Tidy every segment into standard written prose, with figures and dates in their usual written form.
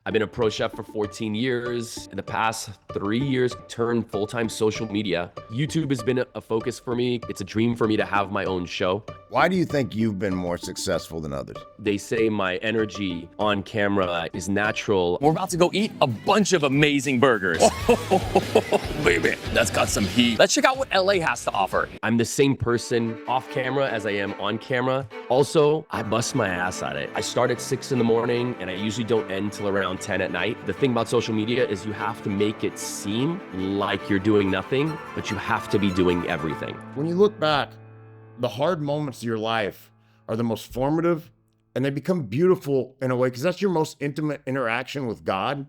I've been a pro chef for 14 years. In the past 3 years, turned full-time social media. YouTube has been a focus for me. It's a dream for me to have my own show. Why do you think you've been more successful than others? They say my energy on camera is natural. We're about to go eat a bunch of amazing burgers. Baby, that's got some heat. Let's check out what LA has to offer. I'm the same person off camera as I am on camera. Also, I bust my ass at it. I start at 6 in the morning and I usually don't end till around 10 at night. The thing about social media is you have to make it seem like you're doing nothing, but you have to be doing everything. When you look back, the hard moments of your life are the most formative, and they become beautiful in a way, because that's your most intimate interaction with God.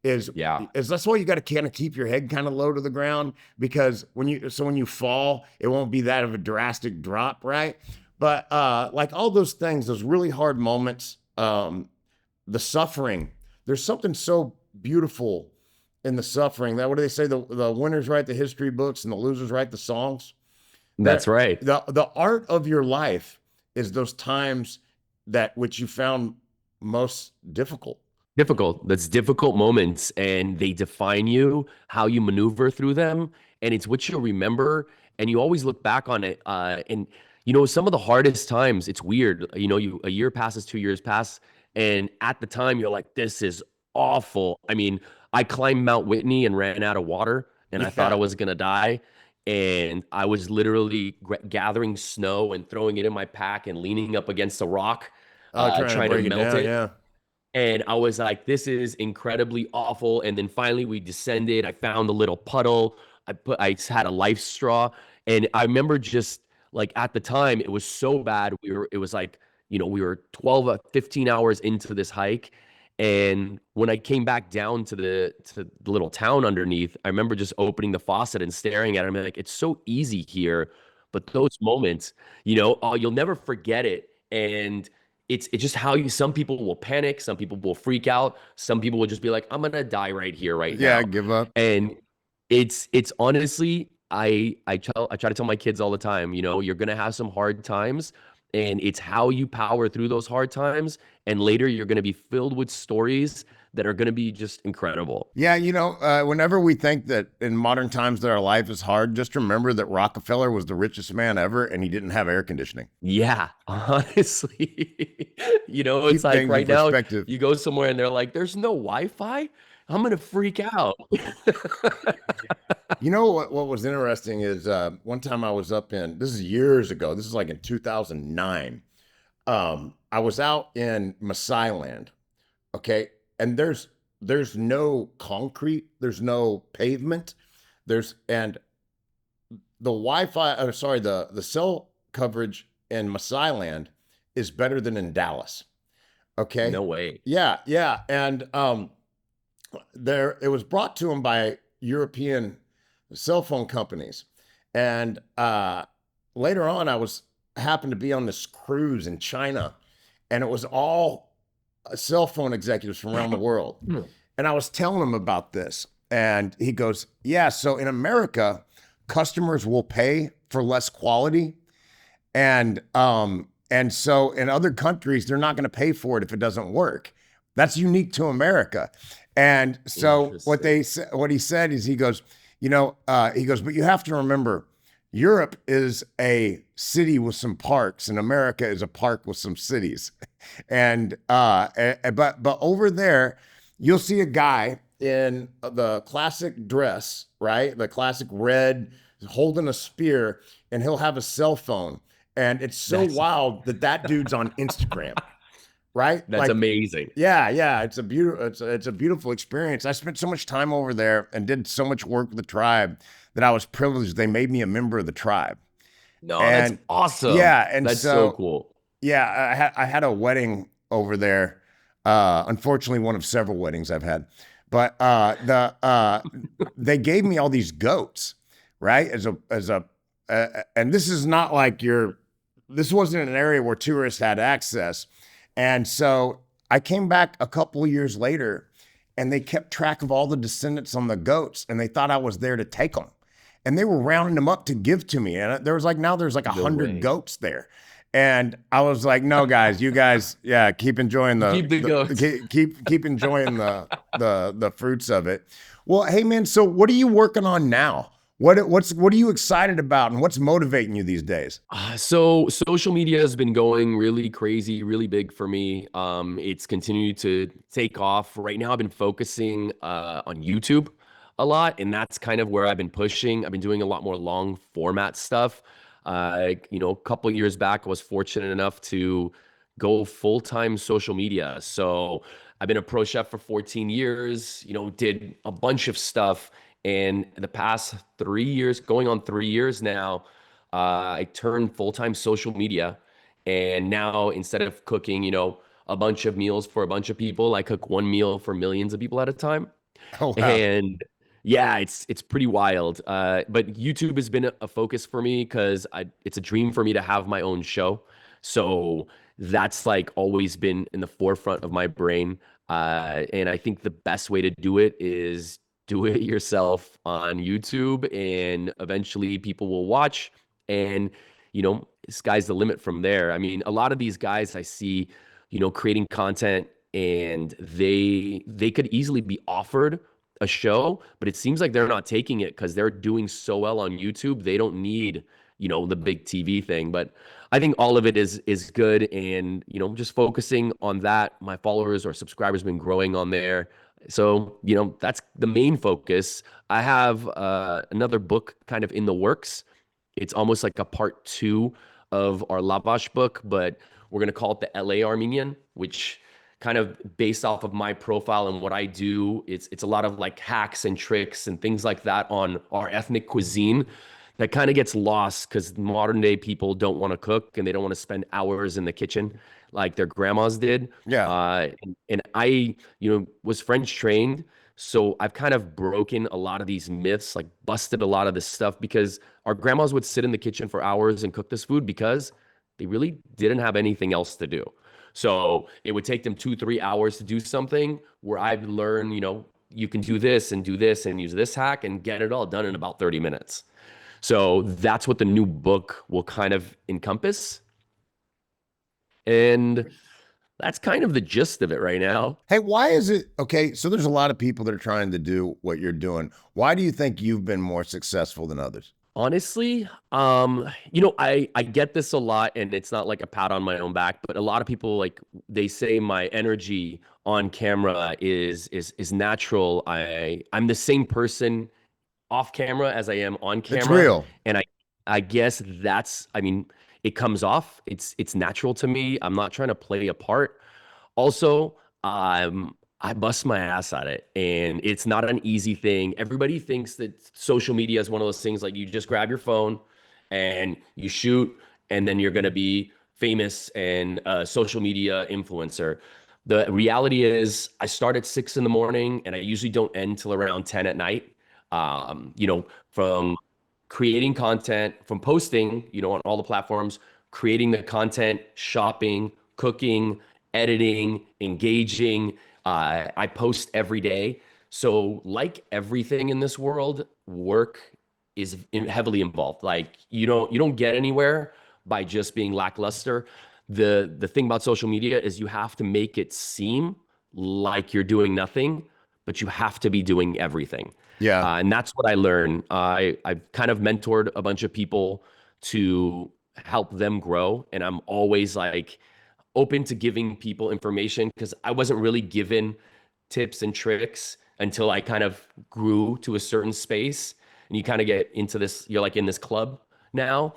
Is that's why you got to kind of keep your head kind of low to the ground, because when you fall, it won't be that of a drastic drop, right? But like all those things, those really hard moments, the suffering, there's something so beautiful in the suffering. That, what do they say? The winners write the history books and the losers write the songs. That's right. The art of your life is those times that which you found most difficult. That's difficult moments, and they define you, how you maneuver through them, and it's what you'll remember, and you always look back on it. And some of the hardest times, it's weird. A year passes, 2 years pass, and at the time you're like, this is awful. I mean, I climbed Mount Whitney and ran out of water, and I thought I was gonna die. And I was literally gathering snow and throwing it in my pack and leaning up against a rock, trying to melt it. Yeah. And I was like, this is incredibly awful. And then finally we descended. I found a little puddle. I had a life straw. And I remember just like at the time, it was so bad. It was like, we were 12, 15 hours into this hike. And when I came back down to the little town underneath, I remember just opening the faucet and staring at it. I'm like, it's so easy here. But those moments, you'll never forget it. And it's just how some people will panic. Some people will freak out. Some people will just be like, I'm going to die right here, right now. Yeah, give up. And it's honestly, I try to tell my kids all the time, you're going to have some hard times. And it's how you power through those hard times. And later you're going to be filled with stories that are going to be just incredible. Yeah, whenever we think that in modern times that our life is hard, just remember that Rockefeller was the richest man ever and he didn't have air conditioning. Yeah, honestly. It's like right now you go somewhere and they're like, there's no Wi-Fi? I'm going to freak out. What was interesting is one time I was this is years ago. This is like in 2009. I was out in Maasailand, okay? And there's no concrete, there's no pavement. And the Wi-Fi, the cell coverage in Maasailand is better than in Dallas. Okay? No way. Yeah. And it was brought to them by European cell phone companies. And later on, happened to be on this cruise in China, and it was all cell phone executives from around the world. And I was telling him about this, and he goes, yeah, so in America, customers will pay for less quality. And so in other countries, they're not going to pay for it if it doesn't work. That's unique to America. And so what he said is, he goes, but you have to remember, Europe is a city with some parks, and America is a park with some cities. And but over there, you'll see a guy in the classic dress, right? The classic red, holding a spear, and he'll have a cell phone. And it's so wild that dude's on Instagram. Right? That's amazing. Yeah. It's a beautiful experience. I spent so much time over there and did so much work with the tribe that I was privileged. They made me a member of the tribe. No, that's awesome. Yeah. And that's so cool. Yeah. I had a wedding over there. Unfortunately, one of several weddings I've had, but they gave me all these goats, right? And this is not like this wasn't an area where tourists had access. And so I came back a couple of years later, and they kept track of all the descendants on the goats, and they thought I was there to take them. And they were rounding them up to give to me. And there's like 100 goats there. And I was like, no, guys, you guys, yeah, keep enjoying Keep the goats. keep enjoying the fruits of it. Well, hey man, so what are you working on now? What are you excited about, and what's motivating you these days? So social media has been going really crazy, really big for me. It's continued to take off. Right now, I've been focusing on YouTube a lot, and that's kind of where I've been pushing. I've been doing a lot more long format stuff. A couple of years back, I was fortunate enough to go full-time social media. So I've been a pro chef for 14 years, did a bunch of stuff. And the past 3 years, going on 3 years now, I turned full-time social media. And now instead of cooking, a bunch of meals for a bunch of people, I cook one meal for millions of people at a time. Oh wow. And yeah, it's pretty wild. But YouTube has been a focus for me because it's a dream for me to have my own show. So that's like always been in the forefront of my brain. And I think the best way to do it is do it yourself on YouTube, and eventually people will watch. And sky's the limit from there. I mean, a lot of these guys I see, creating content, and they could easily be offered a show, but it seems like they're not taking it because they're doing so well on YouTube. They don't need, the big TV thing. But I think all of it is good, and just focusing on that. My followers or subscribers have been growing on there. So, that's the main focus. I have another book kind of in the works. It's almost like a part 2 of our Lavash book, but we're going to call it the LA Armenian, which kind of based off of my profile and what I do. It's a lot of like hacks and tricks and things like that on our ethnic cuisine that kind of gets lost because modern day people don't want to cook, and they don't want to spend hours in the kitchen like their grandmas did. Yeah. And I, was French trained. So I've kind of broken a lot of these myths, like busted a lot of this stuff, because our grandmas would sit in the kitchen for hours and cook this food because they really didn't have anything else to do. So it would take them 2-3 hours to do something, where I've learned, you can do this and use this hack and get it all done in about 30 minutes. So that's what the new book will kind of encompass. And that's kind of the gist of it right now. Hey, why is it okay? So there's a lot of people that are trying to do what you're doing. Why do you think you've been more successful than others? Honestly, I get this a lot, and it's not like a pat on my own back, but a lot of people, like, they say my energy on camera is natural. I'm the same person off camera as I am on camera. It's real. And I guess it comes off. It's natural to me. I'm not trying to play a part. Also, I bust my ass at it, and it's not an easy thing. Everybody thinks that social media is one of those things like you just grab your phone and you shoot, and then you're going to be famous and a social media influencer. The reality is I start at 6 a.m, and I usually don't end till around 10 at night. From creating content, from posting, on all the platforms, creating the content, shopping, cooking, editing, engaging. I post every day. So like everything in this world, work is heavily involved. Like you don't get anywhere by just being lackluster. The thing about social media is you have to make it seem like you're doing nothing, but you have to be doing everything. Yeah. And that's what I learned. I've kind of mentored a bunch of people to help them grow. And I'm always like open to giving people information, because I wasn't really given tips and tricks until I kind of grew to a certain space. And you kind of get into this, you're like in this club now.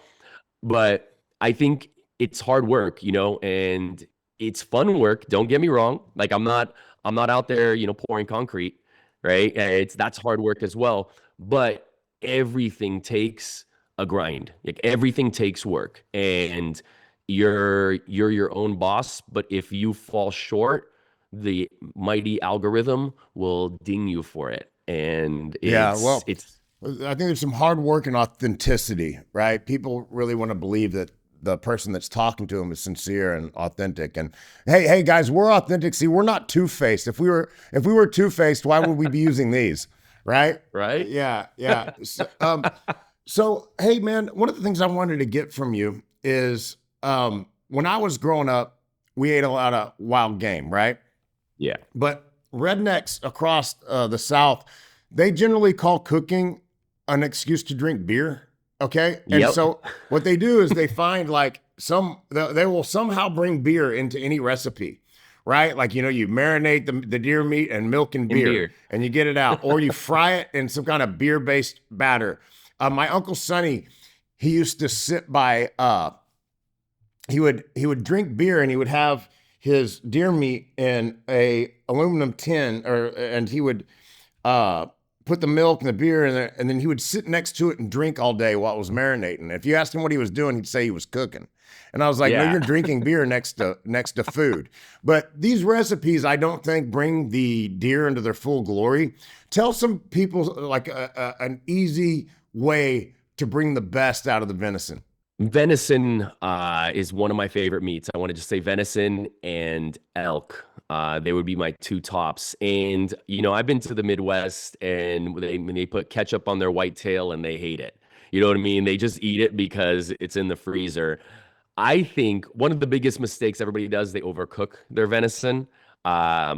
But I think it's hard work, and it's fun work. Don't get me wrong. Like I'm not out there, pouring concrete, right? That's hard work as well. But everything takes a grind. Like everything takes work, and you're your own boss. But if you fall short, the mighty algorithm will ding you for it. And it's I think there's some hard work and authenticity, right? People really want to believe that the person that's talking to them is sincere and authentic. And hey guys, we're authentic. See, we're not two-faced. If we were two-faced, why would we be using these? Right? Right? Yeah. So, hey man, one of the things I wanted to get from you is when I was growing up, we ate a lot of wild game, right? Yeah. But rednecks across the South, they generally call cooking an excuse to drink beer. Okay. And Yep. so what they do is they find like they will somehow bring beer into any recipe, right? Like, you marinate the deer meat and milk and beer, and you get it out, or you fry it in some kind of beer-based batter. My Uncle Sonny, he used to sit by, he would drink beer, and he would have his deer meat in a aluminum tin, and he would put the milk and the beer in there, and then he would sit next to it and drink all day while it was marinating. If you asked him what he was doing, he'd say he was cooking. And I was like, no, you're drinking beer next to food. But these recipes, I don't think, bring the deer into their full glory. Tell some people like an easy way to bring the best out of the venison. Venison is one of my favorite meats. I want to just say venison and elk. They would be my two tops. And, I've been to the Midwest, and when they put ketchup on their whitetail and they hate it. You know what I mean? They just eat it because it's in the freezer. I think one of the biggest mistakes everybody does, they overcook their venison. A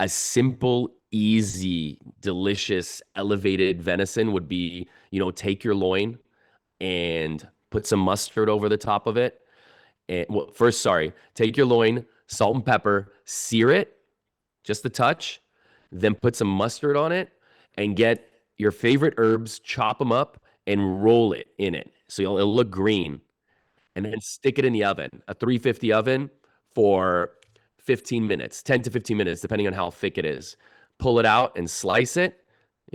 simple, easy, delicious, elevated venison would be, take your loin and put some mustard over the top of it. And take your loin, salt and pepper, sear it, just a touch, then put some mustard on it and get your favorite herbs, chop them up and roll it in it. So it'll look green. And then stick it in the oven, a 350 oven for 15 minutes, 10 to 15 minutes, depending on how thick it is. Pull it out and slice it.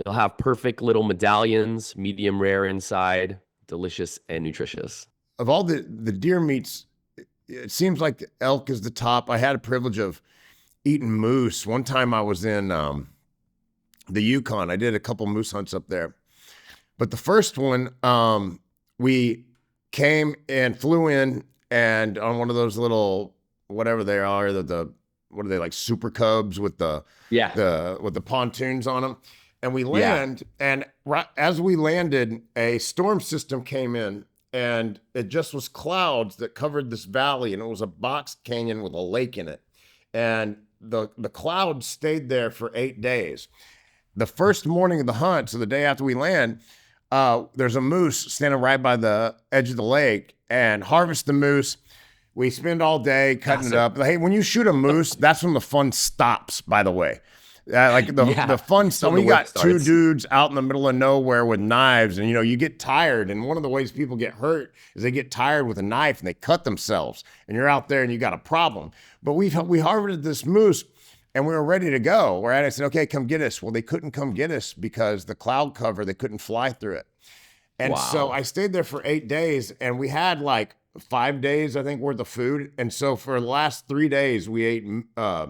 You'll have perfect little medallions, medium rare inside, delicious and nutritious. Of all the deer meats, it seems like the elk is the top. I had a privilege of eating moose. One time I was in the Yukon. I did a couple moose hunts up there. But the first one, we came and flew in, and on one of those little, whatever they are, what are they, like Super Cubs with the pontoons on them. And we land, and as we landed, a storm system came in, and it just was clouds that covered this valley, and it was a box canyon with a lake in it. And the clouds stayed there for 8 days. The first morning of the hunt, so the day after we land, there's a moose standing right by the edge of the lake, and harvest the moose. We spend all day cutting it up. Hey, when you shoot a moose, that's when the fun stops, by the way. The fun stuff. We got two dudes out in the middle of nowhere with knives, and you get tired. And one of the ways people get hurt is they get tired with a knife and they cut themselves. And you're out there and you got a problem. But we harvested this moose, and we were ready to go. Right? I said, okay, come get us. Well, they couldn't come get us because the cloud cover, they couldn't fly through it. And so I stayed there for 8 days, and we had like 5 days, I think, worth of food. And so for the last 3 days, we ate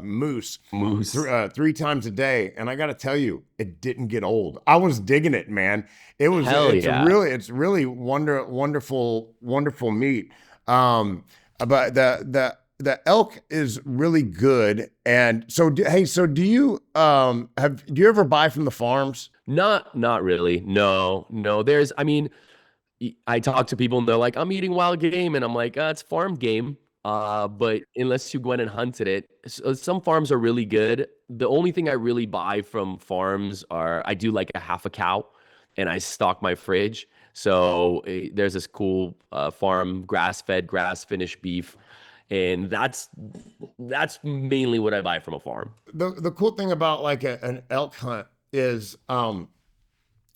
moose 3 times a day. And I got to tell you, it didn't get old. I was digging it, man. It's really wonderful meat. But the elk is really good. And so, do you ever buy from the farms? Not really. No. I talk to people and they're like, I'm eating wild game. And I'm like, it's farm game. But unless you went and hunted it, some farms are really good. The only thing I really buy from farms I do like a half a cow, and I stock my fridge. So there's this cool farm, grass-fed, grass-finished beef. And that's mainly what I buy from a farm. The cool thing about like an elk hunt is,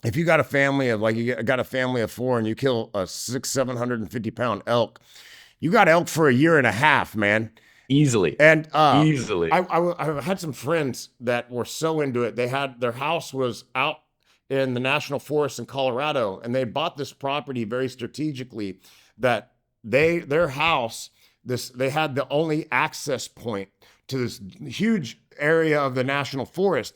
if you got a family of 4 and you kill a 750 pound elk, you got elk for a year and a half, man. Easily. And easily. I had some friends that were so into it. Their house was out in the national forest in Colorado, and they bought this property very strategically that their house, they had the only access point to this huge area of the national forest.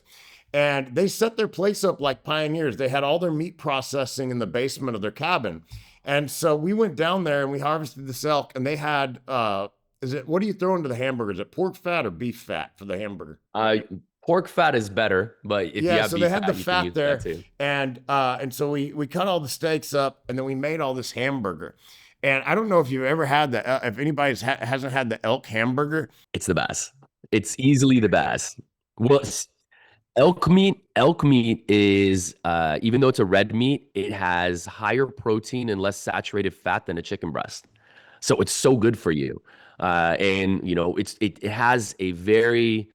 And they set their place up like pioneers. They had all their meat processing in the basement of their cabin. And so we went down there and we harvested this elk, and they had, what do you throw into the hamburger? Is it pork fat or beef fat for the hamburger? Pork fat is better, but if you have so beef they had fat, the you fat can use there. that too. And so we cut all the steaks up, and then we made all this hamburger. And I don't know if you've ever had if anybody's hasn't had the elk hamburger. It's the best. It's easily the best. Well, elk meat is even though it's a red meat, it has higher protein and less saturated fat than a chicken breast. So it's so good for you. And it has a very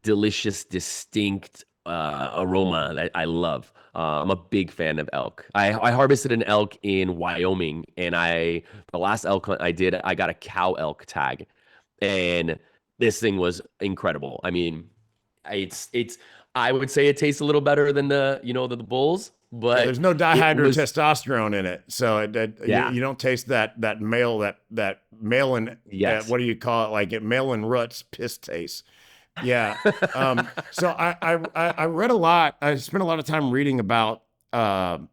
delicious, distinct aroma that I love. I'm a big fan of elk. I harvested an elk in Wyoming, and the last elk hunt I did, I got a cow elk tag, and this thing was incredible. I mean, it's I would say it tastes a little better than the bulls, but There's no it was dihydrotestosterone in it, so yeah, you don't taste that male that male yes. what do you call it, like it male and ruts piss taste. Yeah. So I read a lot. I spent a lot of time reading about the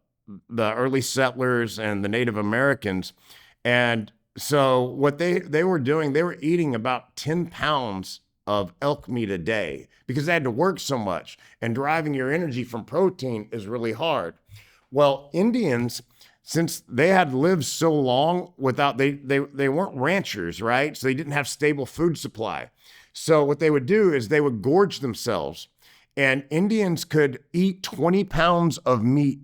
early settlers and the Native Americans, and so what they were doing, they were eating about 10 pounds of elk meat a day because they had to work so much, and deriving your energy from protein is really hard. Well, Indians, since they had lived so long without they weren't ranchers, right? So they didn't have stable food supply. So what they would do is they would gorge themselves, and Indians could eat 20 pounds of meat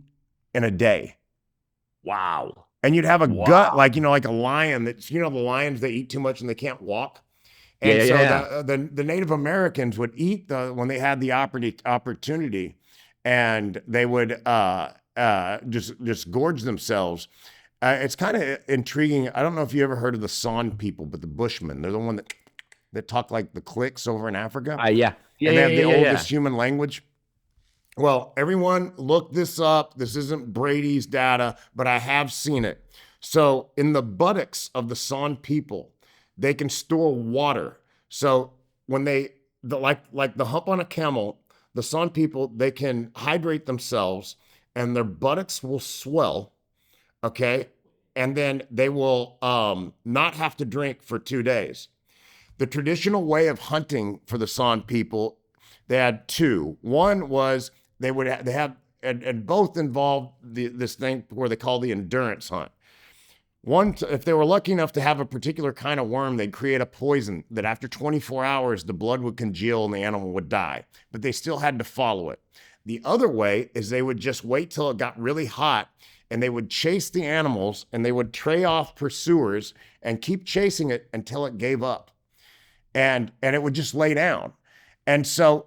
in a day. Wow. And you'd have a Wow. gut like like a lion that's the lions, they eat too much and they can't walk. And Yeah, so yeah. the Native Americans would eat when they had the opportunity, and they would just gorge themselves. It's kind of intriguing. I don't know if you ever heard of the San people, but the Bushmen, they're the one that talk like the Clicks over in Africa. Yeah. Yeah, And they yeah, have yeah, the yeah, oldest human language. Well, everyone look this up. This isn't Brady's data, but I have seen it. So in the buttocks of the San people, they can store water. So when like the hump on a camel, the San people, they can hydrate themselves and their buttocks will swell, okay? And then they will not have to drink for 2 days. The traditional way of hunting for the San people, they had two. One was and both involved this thing where they call the endurance hunt. One, if they were lucky enough to have a particular kind of worm, they'd create a poison that after 24 hours, the blood would congeal and the animal would die, but they still had to follow it. The other way is they would just wait till it got really hot and they would chase the animals and they would tray off pursuers and keep chasing it until it gave up. And it would just lay down. And so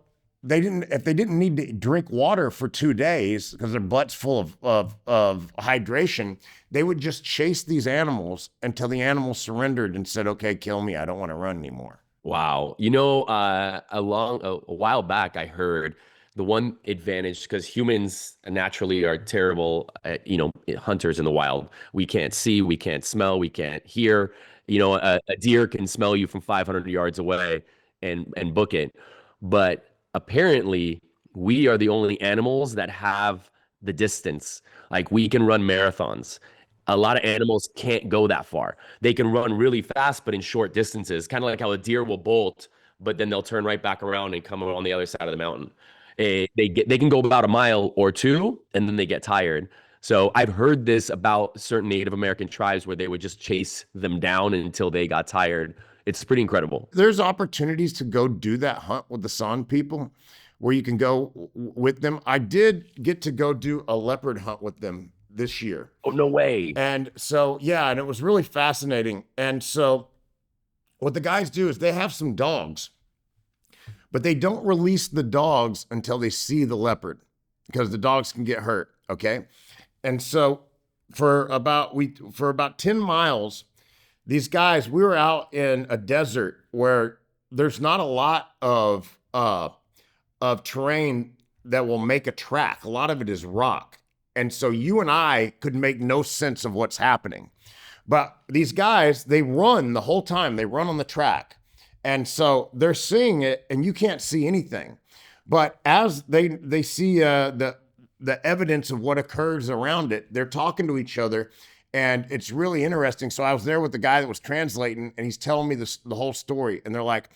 if they didn't need to drink water for 2 days because their butt's full of hydration, they would just chase these animals until the animals surrendered and said, okay, kill me. I don't want to run anymore. Wow. A while back, I heard the one advantage, because humans naturally are terrible at, hunters in the wild. We can't see, we can't smell, we can't hear. A deer can smell you from 500 yards away and book it. But apparently, we are the only animals that have the distance. Like, we can run marathons. A lot of animals can't go that far. They can run really fast, but in short distances, kind of like how a deer will bolt, but then they'll turn right back around and come on the other side of the mountain. They can go about a mile or two, and then they get tired. So I've heard this about certain Native American tribes where they would just chase them down until they got tired. It's pretty incredible. There's opportunities to go do that hunt with the San people where you can go with them. I did get to go do a leopard hunt with them this year. Oh, no way. And so, yeah, and it was really fascinating. And so what the guys do is they have some dogs, but they don't release the dogs until they see the leopard because the dogs can get hurt, okay? And so for about 10 miles, these guys, we were out in a desert where there's not a lot of terrain that will make a track. A lot of it is rock. And so you and I could make no sense of what's happening. But these guys, they run the whole time. They run on the track. And so they're seeing it and you can't see anything. But as they see the evidence of what occurs around it, they're talking to each other. And it's really interesting. So I was there with the guy that was translating and he's telling me the whole story. And they're like,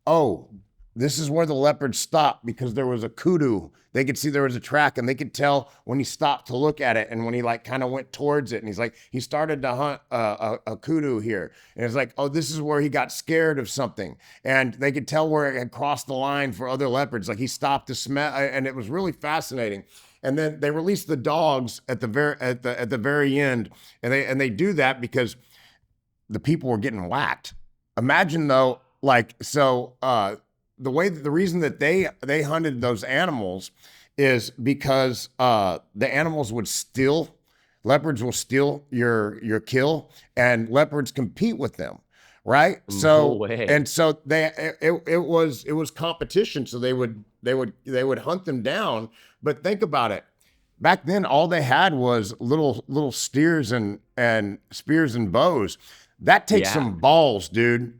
oh, this is where the leopard stopped because there was a kudu. They could see there was a track, and they could tell when he stopped to look at it and when he like kind of went towards it. And he's like, he started to hunt a kudu here. And it's like, oh, this is where he got scared of something. And they could tell where it had crossed the line for other leopards. Like he stopped to smell, and it was really fascinating. And then they released the dogs at the very end, and they do that because the people were getting whacked. Imagine though, like so. The reason that they hunted those animals is because the animals would steal, leopards will steal your kill, and leopards compete with them, right? So it was competition. So they would hunt them down. But think about it. Back then, all they had was little steers and spears and bows. That takes some balls, dude.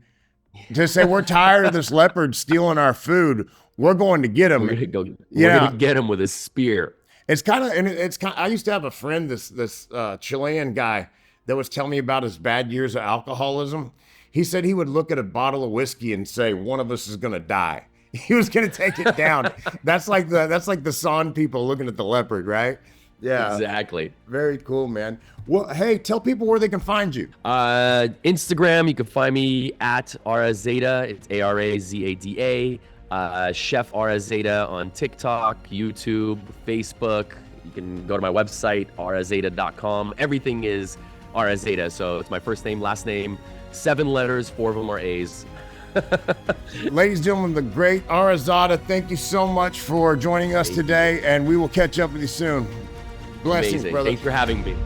To say we're tired of this leopard stealing our food, we're going to get him. We're gonna get him with a spear. I used to have a friend, this Chilean guy, that was telling me about his bad years of alcoholism. He said he would look at a bottle of whiskey and say, "One of us is gonna die." He was gonna take it down. That's like the San people looking at the leopard, right? Yeah, exactly. Very cool, man. Well, hey, tell people where they can find you. Instagram, you can find me at Ara Zada. It's ARAZADA. Chef Ara Zada on TikTok, YouTube, Facebook. You can go to my website, arazada.com. Everything is Ara Zada. So it's my first name, last name, 7 letters, 4 of them are A's. Ladies and gentlemen, the great Ara Zada, thank you so much for joining us today, and we will catch up with you soon. Blessings, Amazing. brother. Thanks for having me.